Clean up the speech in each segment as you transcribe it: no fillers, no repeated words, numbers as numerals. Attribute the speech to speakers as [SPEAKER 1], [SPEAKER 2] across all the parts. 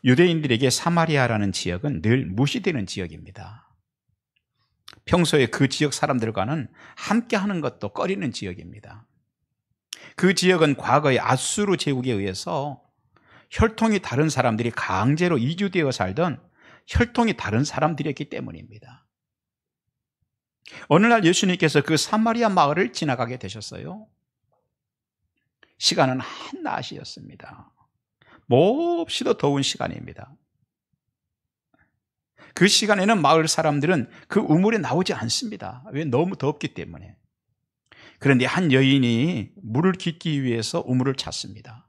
[SPEAKER 1] 유대인들에게 사마리아라는 지역은 늘 무시되는 지역입니다. 평소에 그 지역 사람들과는 함께하는 것도 꺼리는 지역입니다. 그 지역은 과거의 아수르 제국에 의해서 혈통이 다른 사람들이 강제로 이주되어 살던 혈통이 다른 사람들이었기 때문입니다. 어느 날 예수님께서 그 사마리아 마을을 지나가게 되셨어요. 시간은 한낮이었습니다. 몹시도 더운 시간입니다. 그 시간에는 마을 사람들은 그 우물에 나오지 않습니다. 왜? 너무 덥기 때문에. 그런데 한 여인이 물을 깃기 위해서 우물을 찾습니다.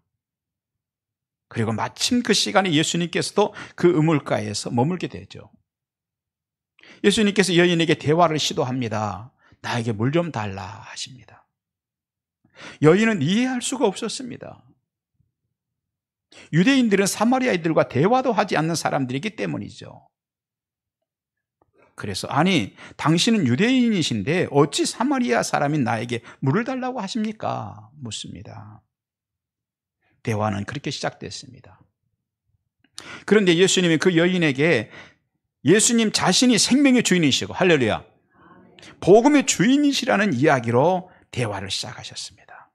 [SPEAKER 1] 그리고 마침 그 시간에 예수님께서도 그 우물가에서 머물게 되죠. 예수님께서 여인에게 대화를 시도합니다. 나에게 물 좀 달라 하십니다. 여인은 이해할 수가 없었습니다. 유대인들은 사마리아인들과 대화도 하지 않는 사람들이기 때문이죠. 그래서 아니 당신은 유대인이신데 어찌 사마리아 사람인 나에게 물을 달라고 하십니까? 묻습니다. 대화는 그렇게 시작됐습니다. 그런데 예수님이 그 여인에게 예수님 자신이 생명의 주인이시고 할렐루야 복음의 주인이시라는 이야기로 대화를 시작하셨습니다.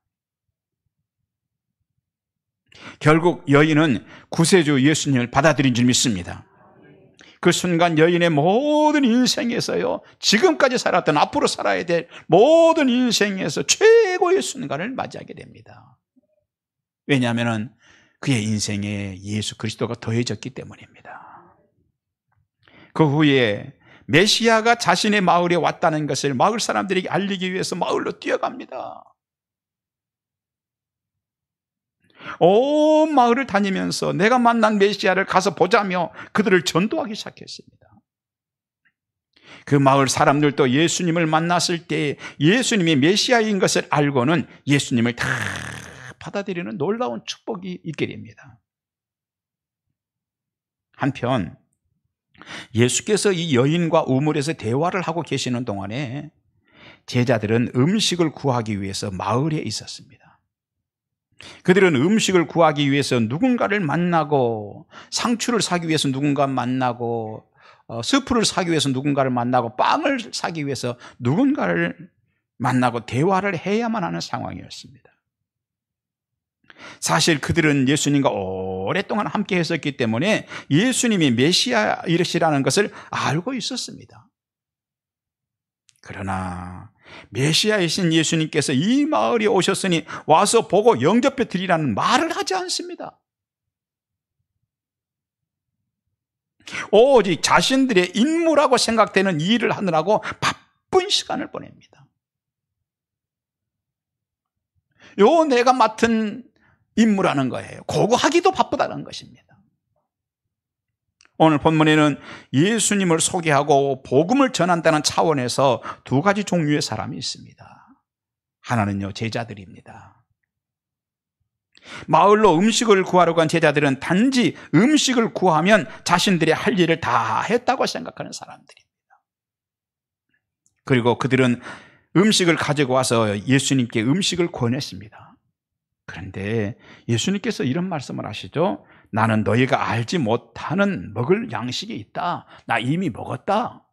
[SPEAKER 1] 결국 여인은 구세주 예수님을 받아들인 줄 믿습니다. 그 순간 여인의 모든 인생에서요, 지금까지 살았던 앞으로 살아야 될 모든 인생에서 최고의 순간을 맞이하게 됩니다. 왜냐하면 그의 인생에 예수 그리스도가 더해졌기 때문입니다. 그 후에 메시아가 자신의 마을에 왔다는 것을 마을 사람들에게 알리기 위해서 마을로 뛰어갑니다. 온 마을을 다니면서 내가 만난 메시아를 가서 보자며 그들을 전도하기 시작했습니다. 그 마을 사람들도 예수님을 만났을 때 예수님이 메시아인 것을 알고는 예수님을 다 받아들이는 놀라운 축복이 있게 됩니다. 한편 예수께서 이 여인과 우물에서 대화를 하고 계시는 동안에 제자들은 음식을 구하기 위해서 마을에 있었습니다. 그들은 음식을 구하기 위해서 누군가를 만나고 상추를 사기 위해서 누군가를 만나고 스프를 사기 위해서 누군가를 만나고 빵을 사기 위해서 누군가를 만나고 대화를 해야만 하는 상황이었습니다. 사실 그들은 예수님과 오랫동안 함께 했었기 때문에 예수님이 메시아이시라는 것을 알고 있었습니다. 그러나 메시아이신 예수님께서 이 마을에 오셨으니 와서 보고 영접해 드리라는 말을 하지 않습니다. 오직 자신들의 임무라고 생각되는 일을 하느라고 바쁜 시간을 보냅니다. 요 내가 맡은 임무라는 거예요. 그거 하기도 바쁘다는 것입니다. 오늘 본문에는 예수님을 소개하고 복음을 전한다는 차원에서 두 가지 종류의 사람이 있습니다. 하나는요, 제자들입니다. 마을로 음식을 구하러 간 제자들은 단지 음식을 구하면 자신들의 할 일을 다 했다고 생각하는 사람들입니다. 그리고 그들은 음식을 가지고 와서 예수님께 음식을 권했습니다. 그런데 예수님께서 이런 말씀을 하시죠. 나는 너희가 알지 못하는 먹을 양식이 있다. 나 이미 먹었다.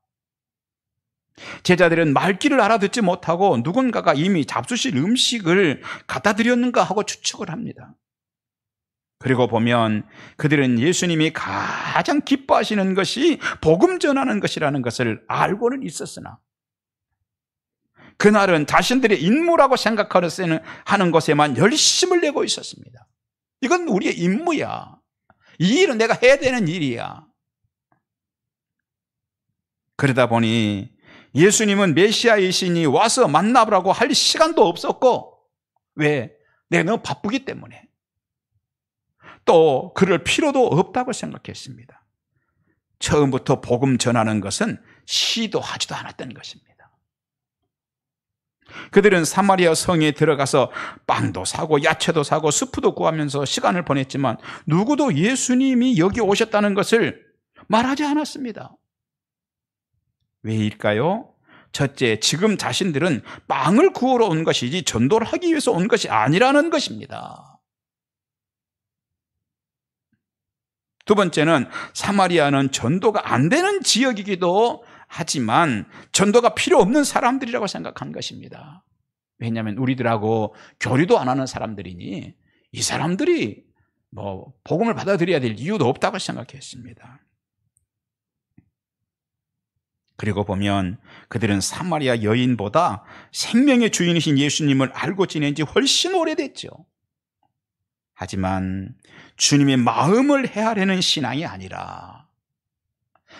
[SPEAKER 1] 제자들은 말귀를 알아듣지 못하고 누군가가 이미 잡수실 음식을 갖다 드렸는가 하고 추측을 합니다. 그리고 보면 그들은 예수님이 가장 기뻐하시는 것이 복음 전하는 것이라는 것을 알고는 있었으나 그날은 자신들의 임무라고 생각하는 것에만 열심을 내고 있었습니다. 이건 우리의 임무야. 이 일은 내가 해야 되는 일이야. 그러다 보니 예수님은 메시아이시니 와서 만나보라고 할 시간도 없었고, 왜? 내가 너무 바쁘기 때문에. 또 그럴 필요도 없다고 생각했습니다. 처음부터 복음 전하는 것은 시도하지도 않았던 것입니다. 그들은 사마리아 성에 들어가서 빵도 사고 야채도 사고 스프도 구하면서 시간을 보냈지만 누구도 예수님이 여기 오셨다는 것을 말하지 않았습니다. 왜일까요? 첫째, 지금 자신들은 빵을 구하러 온 것이지 전도를 하기 위해서 온 것이 아니라는 것입니다. 두 번째는 사마리아는 전도가 안 되는 지역이기도 하지만 전도가 필요 없는 사람들이라고 생각한 것입니다. 왜냐하면 우리들하고 교류도 안 하는 사람들이니 이 사람들이 복음을 받아들여야 될 이유도 없다고 생각했습니다. 그리고 보면 그들은 사마리아 여인보다 생명의 주인이신 예수님을 알고 지낸 지 훨씬 오래됐죠. 하지만 주님의 마음을 헤아리는 신앙이 아니라,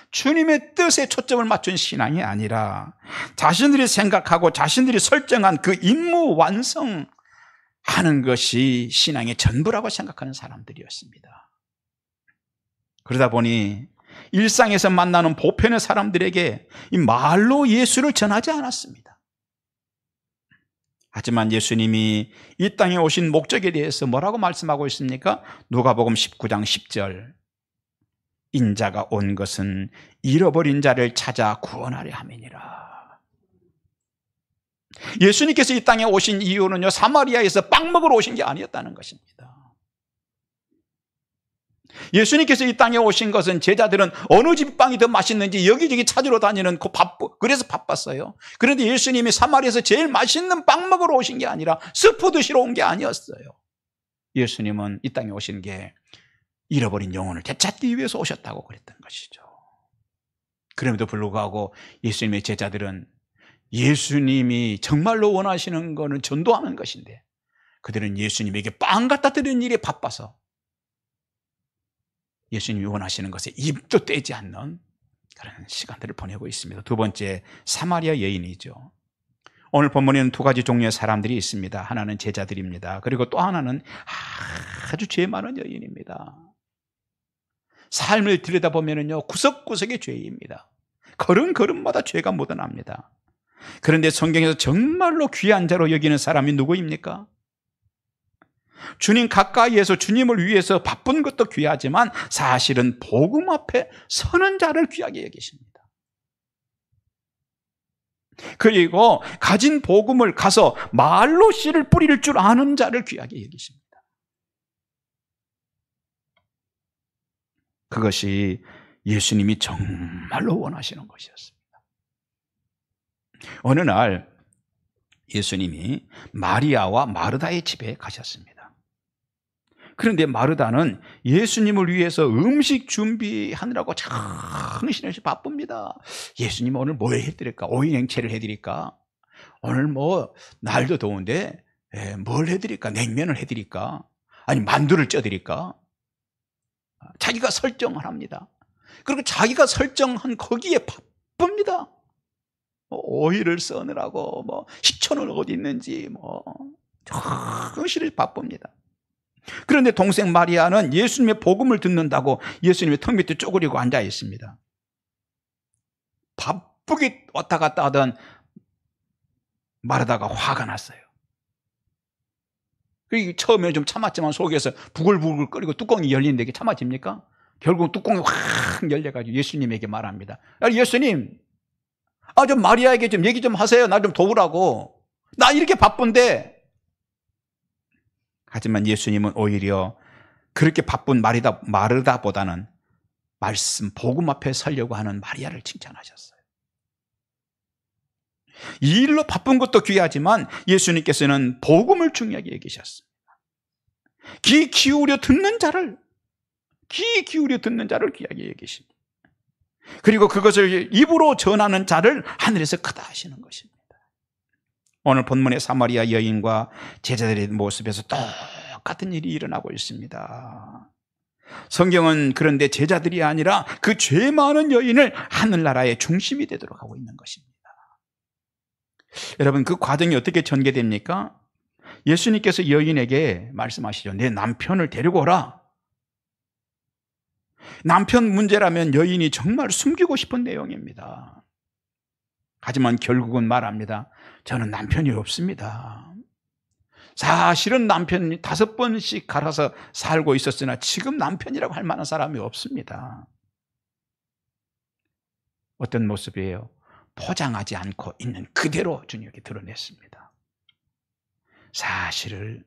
[SPEAKER 1] 주님의 뜻에 초점을 맞춘 신앙이 아니라 자신들이 생각하고 자신들이 설정한 그 임무 완성하는 것이 신앙의 전부라고 생각하는 사람들이었습니다. 그러다 보니 일상에서 만나는 보편의 사람들에게 이 말로 예수를 전하지 않았습니다. 하지만 예수님이 이 땅에 오신 목적에 대해서 뭐라고 말씀하고 있습니까? 누가복음 19장 10절. 인자가 온 것은 잃어버린 자를 찾아 구원하려 함이니라. 예수님께서 이 땅에 오신 이유는요, 사마리아에서 빵 먹으러 오신 게 아니었다는 것입니다. 예수님께서 이 땅에 오신 것은 제자들은 어느 집 빵이 더 맛있는지 여기저기 찾으러 다니는 그래서 바빴어요. 그런데 예수님이 사마리아에서 제일 맛있는 빵 먹으러 오신 게 아니라 스프 드시러 온 게 아니었어요. 예수님은 이 땅에 오신 게 잃어버린 영혼을 되찾기 위해서 오셨다고 그랬던 것이죠. 그럼에도 불구하고 예수님의 제자들은 예수님이 정말로 원하시는 것은 전도하는 것인데 그들은 예수님에게 빵 갖다 드리는 일에 바빠서 예수님이 원하시는 것에 입도 떼지 않는 그런 시간들을 보내고 있습니다. 두 번째, 사마리아 여인이죠. 오늘 본문에는 두 가지 종류의 사람들이 있습니다. 하나는 제자들입니다. 그리고 또 하나는 아주 죄 많은 여인입니다. 삶을 들여다보면요, 구석구석의 죄입니다. 걸음걸음마다 죄가 묻어납니다. 그런데 성경에서 정말로 귀한 자로 여기는 사람이 누구입니까? 주님 가까이에서 주님을 위해서 바쁜 것도 귀하지만 사실은 복음 앞에 서는 자를 귀하게 여기십니다. 그리고 가진 복음을 가서 말로 씨를 뿌릴 줄 아는 자를 귀하게 여기십니다. 그것이 예수님이 정말로 원하시는 것이었습니다. 어느 날 예수님이 마리아와 마르다의 집에 가셨습니다. 그런데 마르다는 예수님을 위해서 음식 준비하느라고 정신없이 바쁩니다. 예수님 오늘 뭐 해드릴까? 오이냉채를 해드릴까? 오늘 날도 더운데 뭘 해드릴까? 냉면을 해드릴까? 아니 만두를 쪄드릴까? 자기가 설정을 합니다. 그리고 자기가 설정한 거기에 바쁩니다. 오이를 써느라고 식초는 어디 있는지 정신을 바쁩니다. 그런데 동생 마리아는 예수님의 복음을 듣는다고 예수님의 턱 밑에 쪼그리고 앉아 있습니다. 바쁘게 왔다 갔다 하던 마르다가 화가 났어요. 처음에는 좀 참았지만 속에서 부글부글 끓이고 뚜껑이 열리는데 이게 참아집니까? 결국 뚜껑이 확 열려가지고 예수님에게 말합니다. 예수님, 좀 마리아에게 좀 얘기 좀 하세요. 나 좀 도우라고. 나 이렇게 바쁜데. 하지만 예수님은 오히려 그렇게 바쁜 마르다보다는 말씀, 복음 앞에 서려고 하는 마리아를 칭찬하셨어요. 이 일로 바쁜 것도 귀하지만 예수님께서는 복음을 중요하게 여기셨습니다. 귀 기울여 듣는 자를 귀하게 여기십니다. 그리고 그것을 입으로 전하는 자를 하늘에서 크다 하시는 것입니다. 오늘 본문의 사마리아 여인과 제자들의 모습에서 똑같은 일이 일어나고 있습니다. 성경은 그런데 제자들이 아니라 그 죄 많은 여인을 하늘나라의 중심이 되도록 하고 있는 것입니다. 여러분, 그 과정이 어떻게 전개됩니까? 예수님께서 여인에게 말씀하시죠. 내 남편을 데리고 오라. 남편 문제라면 여인이 정말 숨기고 싶은 내용입니다. 하지만 결국은 말합니다. 저는 남편이 없습니다. 사실은 남편이 5번씩 갈아서 살고 있었으나 지금 남편이라고 할 만한 사람이 없습니다. 어떤 모습이에요? 포장하지 않고 있는 그대로 주님께 드러냈습니다. 사실을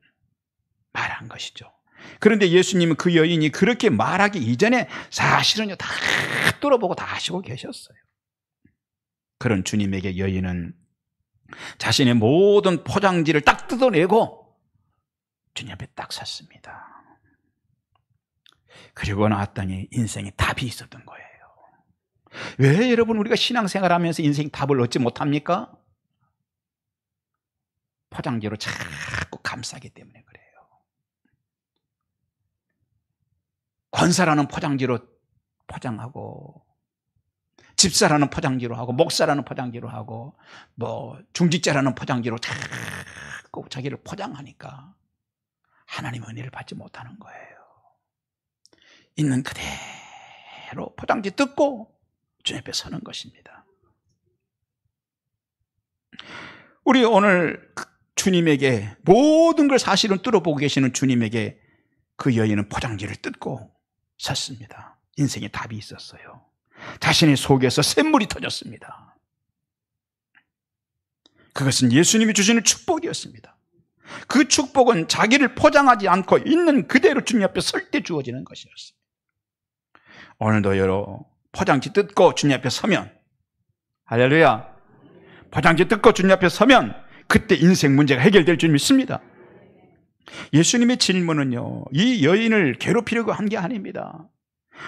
[SPEAKER 1] 말한 것이죠. 그런데 예수님은 그 여인이 그렇게 말하기 이전에 사실은요 다 뚫어보고 다 아시고 계셨어요. 그런 주님에게 여인은 자신의 모든 포장지를 딱 뜯어내고 주님 앞에 딱 섰습니다. 그리고 나왔더니 인생에 답이 있었던 거예요. 왜 여러분 우리가 신앙생활하면서 인생 답을 얻지 못합니까? 포장지로 자꾸 감싸기 때문에 그래요. 권사라는 포장지로 포장하고, 집사라는 포장지로 하고, 목사라는 포장지로 하고, 뭐 중직자라는 포장지로 자꾸 자기를 포장하니까 하나님 은혜를 받지 못하는 거예요. 있는 그대로 포장지 뜯고 주님 앞에 서는 것입니다. 우리 오늘 주님에게 모든 걸 사실은 뚫어보고 계시는 주님에게 그 여인은 포장지를 뜯고 섰습니다. 인생에 답이 있었어요. 자신의 속에서 샘물이 터졌습니다. 그것은 예수님이 주시는 축복이었습니다. 그 축복은 자기를 포장하지 않고 있는 그대로 주님 앞에 설 때 주어지는 것이었습니다. 오늘도 여러 포장지 뜯고 주님 앞에 서면, 할렐루야, 포장지 뜯고 주님 앞에 서면 그때 인생 문제가 해결될 줄 믿습니다. 예수님의 질문은요, 이 여인을 괴롭히려고 한 게 아닙니다.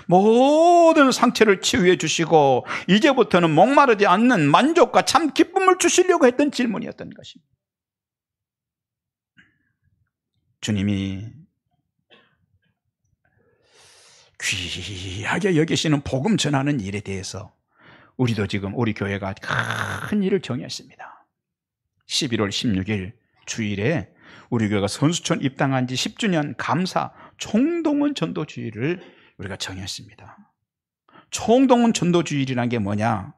[SPEAKER 1] 모든 상처를 치유해 주시고 이제부터는 목마르지 않는 만족과 참 기쁨을 주시려고 했던 질문이었던 것입니다. 주님이 귀하게 여기시는 복음 전하는 일에 대해서 우리도 지금 우리 교회가 큰 일을 정했습니다. 11월 16일 주일에 우리 교회가 선수촌 입당한 지 10주년 감사 총동원 전도주일을 우리가 정했습니다. 총동원 전도주일이란 게 뭐냐?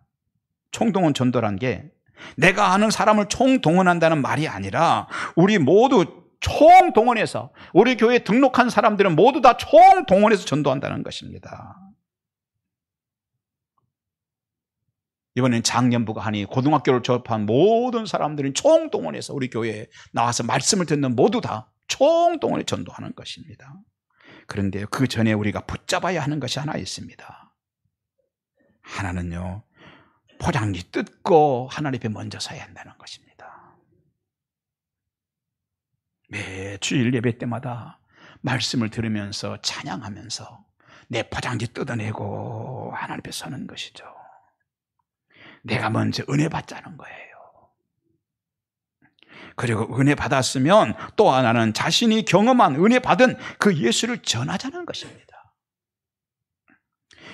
[SPEAKER 1] 총동원 전도란 게 내가 아는 사람을 총동원한다는 말이 아니라 우리 모두 총동원해서, 우리 교회에 등록한 사람들은 모두 다 총동원해서 전도한다는 것입니다. 이번엔 장년부가 하니 고등학교를 졸업한 모든 사람들은 총동원해서 우리 교회에 나와서 말씀을 듣는 모두 다 총동원해 전도하는 것입니다. 그런데 그 전에 우리가 붙잡아야 하는 것이 하나 있습니다. 하나는요, 포장지 뜯고 하나님 앞에 먼저 서야 한다는 것입니다. 매 주일 예배 때마다 말씀을 들으면서 찬양하면서 내 포장지 뜯어내고 하나님 앞에 서는 것이죠. 내가 먼저 은혜 받자는 거예요. 그리고 은혜 받았으면 또 하나는 자신이 경험한 은혜 받은 그 예수를 전하자는 것입니다.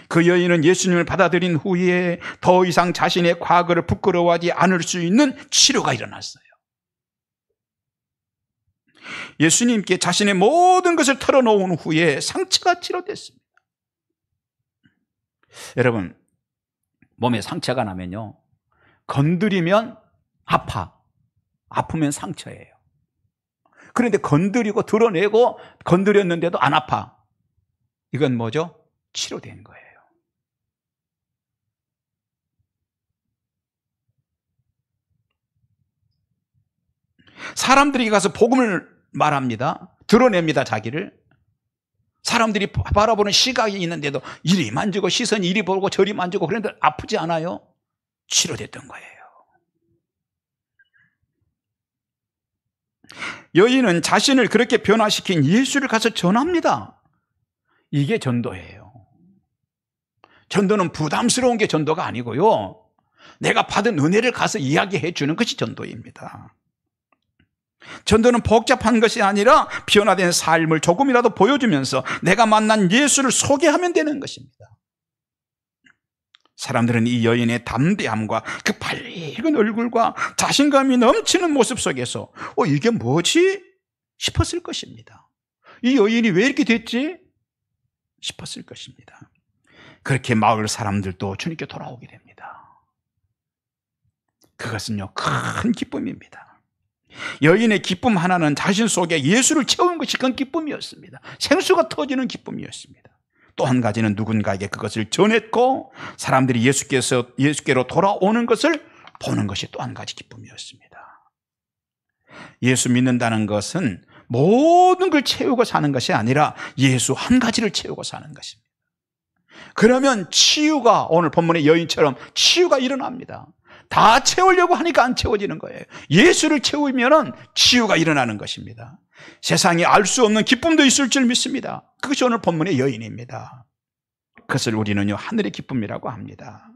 [SPEAKER 1] 그 여인은 예수님을 받아들인 후에 더 이상 자신의 과거를 부끄러워하지 않을 수 있는 치료가 일어났어요. 예수님께 자신의 모든 것을 털어놓은 후에 상처가 치료됐습니다. 여러분, 몸에 상처가 나면요, 건드리면 아프면 상처예요. 그런데 건드리고 드러내고 건드렸는데도 안 아파. 이건 뭐죠? 치료된 거예요. 사람들이 가서 복음을 말합니다. 드러냅니다, 자기를. 사람들이 바라보는 시각이 있는데도 이리 만지고 시선이 이리 보고 저리 만지고 그런데 아프지 않아요? 치료됐던 거예요. 여인은 자신을 그렇게 변화시킨 예수를 가서 전합니다. 이게 전도예요. 전도는 부담스러운 게 전도가 아니고요, 내가 받은 은혜를 가서 이야기해 주는 것이 전도입니다. 전도는 복잡한 것이 아니라 변화된 삶을 조금이라도 보여주면서 내가 만난 예수를 소개하면 되는 것입니다. 사람들은 이 여인의 담대함과 그 밝은 얼굴과 자신감이 넘치는 모습 속에서 이게 뭐지? 싶었을 것입니다. 이 여인이 왜 이렇게 됐지? 싶었을 것입니다. 그렇게 마을 사람들도 주님께 돌아오게 됩니다. 그것은요, 큰 기쁨입니다. 여인의 기쁨 하나는 자신 속에 예수를 채운 것이 큰 기쁨이었습니다. 생수가 터지는 기쁨이었습니다. 또 한 가지는 누군가에게 그것을 전했고 사람들이 예수께로 돌아오는 것을 보는 것이 또 한 가지 기쁨이었습니다. 예수 믿는다는 것은 모든 걸 채우고 사는 것이 아니라 예수 한 가지를 채우고 사는 것입니다. 그러면 치유가, 오늘 본문의 여인처럼 치유가 일어납니다. 다 채우려고 하니까 안 채워지는 거예요. 예수를 채우면 치유가 일어나는 것입니다. 세상에 알 수 없는 기쁨도 있을 줄 믿습니다. 그것이 오늘 본문의 여인입니다. 그것을 우리는요, 하늘의 기쁨이라고 합니다.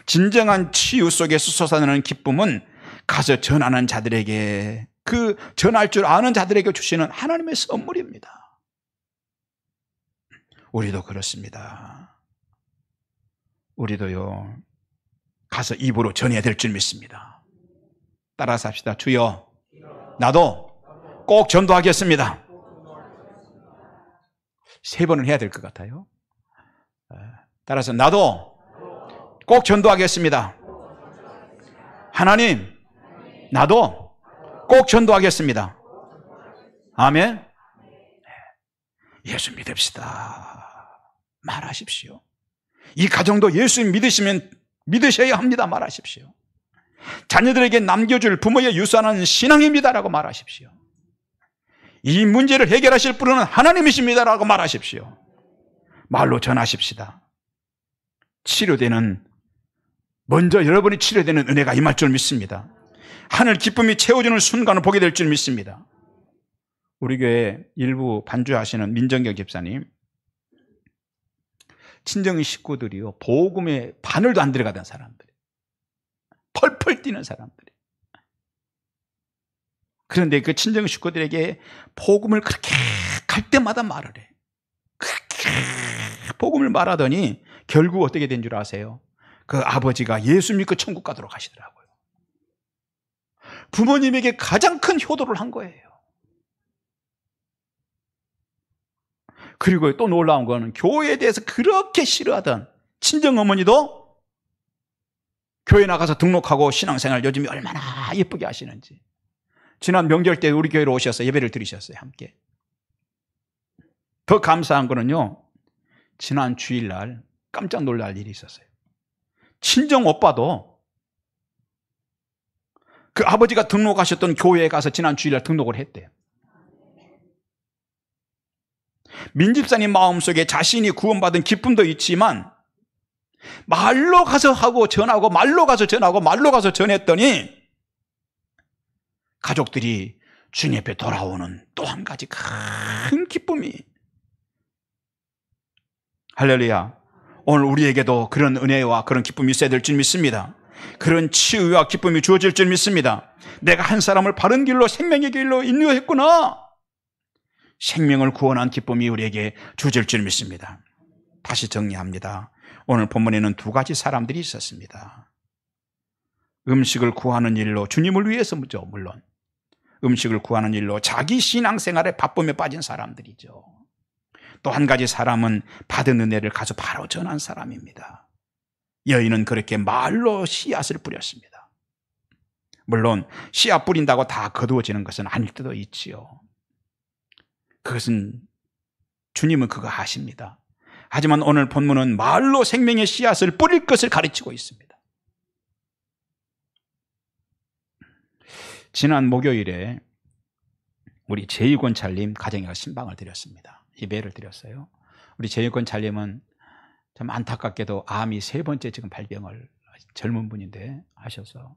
[SPEAKER 1] 진정한 치유 속에서 솟아나는 기쁨은 가서 전하는 자들에게, 그 전할 줄 아는 자들에게 주시는 하나님의 선물입니다. 우리도 그렇습니다. 우리도요, 가서 입으로 전해야 될 줄 믿습니다. 따라서 합시다. 주여, 나도 꼭 전도하겠습니다. 3번은 해야 될 것 같아요. 따라서 나도 꼭 전도하겠습니다. 하나님, 나도 꼭 전도하겠습니다. 아멘. 예수 믿읍시다. 말하십시오. 이 가정도 예수 믿으셔야 합니다. 말하십시오. 자녀들에게 남겨줄 부모의 유산은 신앙입니다라고 말하십시오. 이 문제를 해결하실 분은 하나님이십니다라고 말하십시오. 말로 전하십시다. 치료되는, 먼저 여러분이 치료되는 은혜가 임할 줄 믿습니다. 하늘 기쁨이 채워주는 순간을 보게 될 줄 믿습니다. 우리 교회 일부 반주하시는 민정경 집사님, 친정 식구들이요, 복음에 바늘도 안 들어가던 사람들, 펄펄 뛰는 사람들이. 그런데 그 친정 식구들에게 복음을 그렇게 갈 때마다 말을 해. 그렇게 복음을 말하더니 결국 어떻게 된 줄 아세요? 그 아버지가 예수 믿고 천국 가도록 하시더라고요. 부모님에게 가장 큰 효도를 한 거예요. 그리고 또 놀라운 거는 교회에 대해서 그렇게 싫어하던 친정 어머니도 교회 나가서 등록하고 신앙생활 요즘에 얼마나 예쁘게 하시는지. 지난 명절 때 우리 교회로 오셔서 예배를 드리셨어요, 함께. 더 감사한 거는요, 지난 주일날 깜짝 놀랄 일이 있었어요. 친정 오빠도 그 아버지가 등록하셨던 교회에 가서 지난 주일날 등록을 했대요. 민집사님 마음속에 자신이 구원받은 기쁨도 있지만 말로 가서 하고 전하고 말로 가서 전하고 말로 가서 전했더니 가족들이 주님 앞에 돌아오는 또 한 가지 큰 기쁨이, 할렐루야, 오늘 우리에게도 그런 은혜와 그런 기쁨이 있어야 될 줄 믿습니다. 그런 치유와 기쁨이 주어질 줄 믿습니다. 내가 한 사람을 바른 길로, 생명의 길로 인도했구나. 생명을 구원한 기쁨이 우리에게 주어질 줄 믿습니다. 다시 정리합니다. 오늘 본문에는 2가지 사람들이 있었습니다. 음식을 구하는 일로, 주님을 위해서죠, 물론. 음식을 구하는 일로 자기 신앙생활에 바쁨에 빠진 사람들이죠. 또 한 가지 사람은 받은 은혜를 가서 바로 전한 사람입니다. 여인은 그렇게 말로 씨앗을 뿌렸습니다. 물론 씨앗 뿌린다고 다 거두어지는 것은 아닐 때도 있지요. 그것은 주님은 그거 아십니다. 하지만 오늘 본문은 말로 생명의 씨앗을 뿌릴 것을 가르치고 있습니다. 지난 목요일에 우리 제이권 찰님 가정에 가서 신방을 드렸습니다. 예배를 드렸어요. 우리 제이권 찰님은 참 안타깝게도 암이 3번째 지금 발병을, 젊은 분인데 하셔서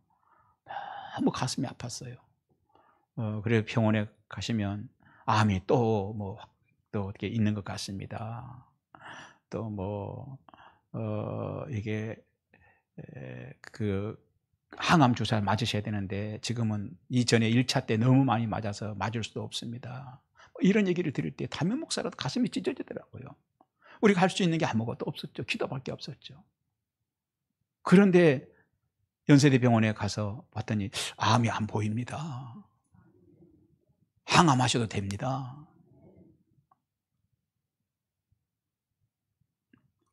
[SPEAKER 1] 너무 가슴이 아팠어요. 그래서 병원에 가시면 암이 또 어떻게 있는 것 같습니다. 또 이게 그 항암 주사를 맞으셔야 되는데 지금은 이전에 1차 때 너무 많이 맞아서 맞을 수도 없습니다. 이런 얘기를 들을 때 담임 목사라도 가슴이 찢어지더라고요. 우리가 할 수 있는 게 아무것도 없었죠. 기도밖에 없었죠. 그런데 연세대병원에 가서 봤더니 암이 안 보입니다. 항암하셔도 됩니다.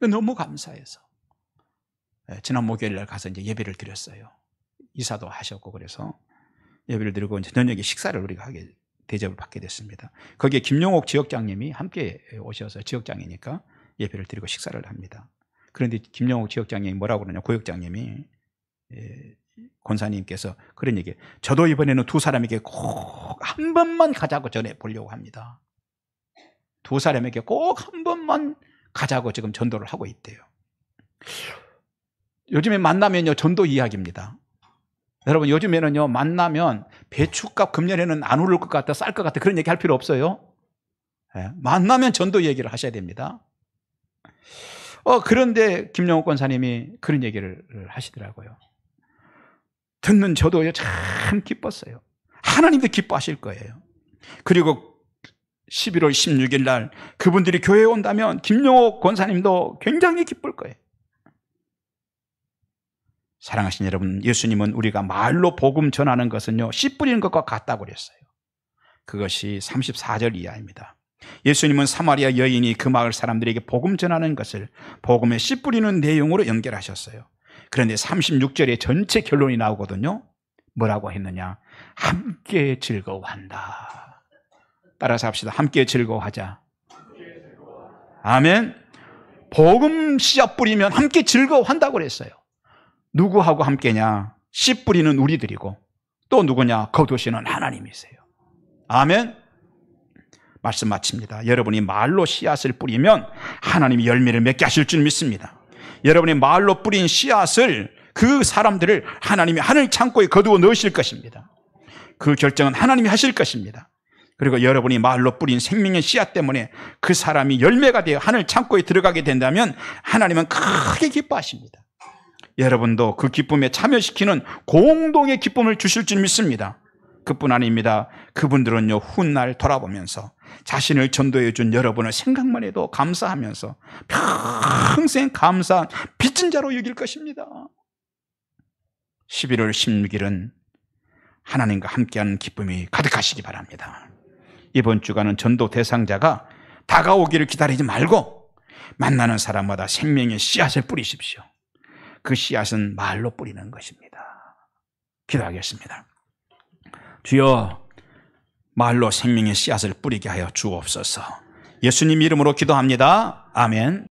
[SPEAKER 1] 너무 감사해서 지난 목요일 날 가서 이제 예배를 드렸어요. 이사도 하셨고 그래서 예배를 드리고 이제 저녁에 식사를 우리가 하게 대접을 받게 됐습니다. 거기에 김용옥 지역장님이 함께 오셔서 지역장이니까 예배를 드리고 식사를 합니다. 그런데 김용옥 지역장님이 뭐라고 그러냐, 고역장님이 권사님께서 그런 얘기, 저도 이번에는 두 사람에게 꼭 한 번만 가자고 전해 보려고 합니다. 두 사람에게 꼭 한 번만 가자고 지금 전도를 하고 있대요. 요즘에 만나면요, 전도 이야기입니다. 여러분, 요즘에는요, 만나면 배추값 금년에는 안 오를 것 같다, 쌀 것 같다, 그런 얘기 할 필요 없어요. 네, 만나면 전도 얘기를 하셔야 됩니다. 그런데 김영옥 권사님이 그런 얘기를 하시더라고요. 듣는 저도요, 참 기뻤어요. 하나님도 기뻐하실 거예요. 그리고 11월 16일 날 그분들이 교회에 온다면 김영옥 권사님도 굉장히 기쁠 거예요. 사랑하신 여러분, 예수님은 우리가 말로 복음 전하는 것은요, 씨 뿌리는 것과 같다고 그랬어요. 그것이 34절 이하입니다. 예수님은 사마리아 여인이 그 마을 사람들에게 복음 전하는 것을 복음에 씨 뿌리는 내용으로 연결하셨어요. 그런데 36절에 전체 결론이 나오거든요. 뭐라고 했느냐? 함께 즐거워한다. 따라서 합시다. 함께 즐거워하자. 아멘. 복음 씨앗 뿌리면 함께 즐거워한다고 그랬어요. 누구하고 함께냐? 씨 뿌리는 우리들이고 또 누구냐? 거두시는 하나님이세요. 아멘. 말씀 마칩니다. 여러분이 말로 씨앗을 뿌리면 하나님이 열매를 맺게 하실 줄 믿습니다. 여러분이 말로 뿌린 씨앗을, 그 사람들을 하나님이 하늘 창고에 거두어 넣으실 것입니다. 그 결정은 하나님이 하실 것입니다. 그리고 여러분이 말로 뿌린 생명의 씨앗 때문에 그 사람이 열매가 되어 하늘 창고에 들어가게 된다면 하나님은 크게 기뻐하십니다. 여러분도 그 기쁨에 참여시키는 공동의 기쁨을 주실 줄 믿습니다. 그뿐 아닙니다. 그분들은요, 훗날 돌아보면서 자신을 전도해 준 여러분을 생각만 해도 감사하면서 평생 감사한 빚진 자로 여길 것입니다. 11월 16일은 하나님과 함께하는 기쁨이 가득하시기 바랍니다. 이번 주간은 전도 대상자가 다가오기를 기다리지 말고 만나는 사람마다 생명의 씨앗을 뿌리십시오. 그 씨앗은 말로 뿌리는 것입니다. 기도하겠습니다. 주여, 말로 생명의 씨앗을 뿌리게 하여 주옵소서. 예수님 이름으로 기도합니다. 아멘.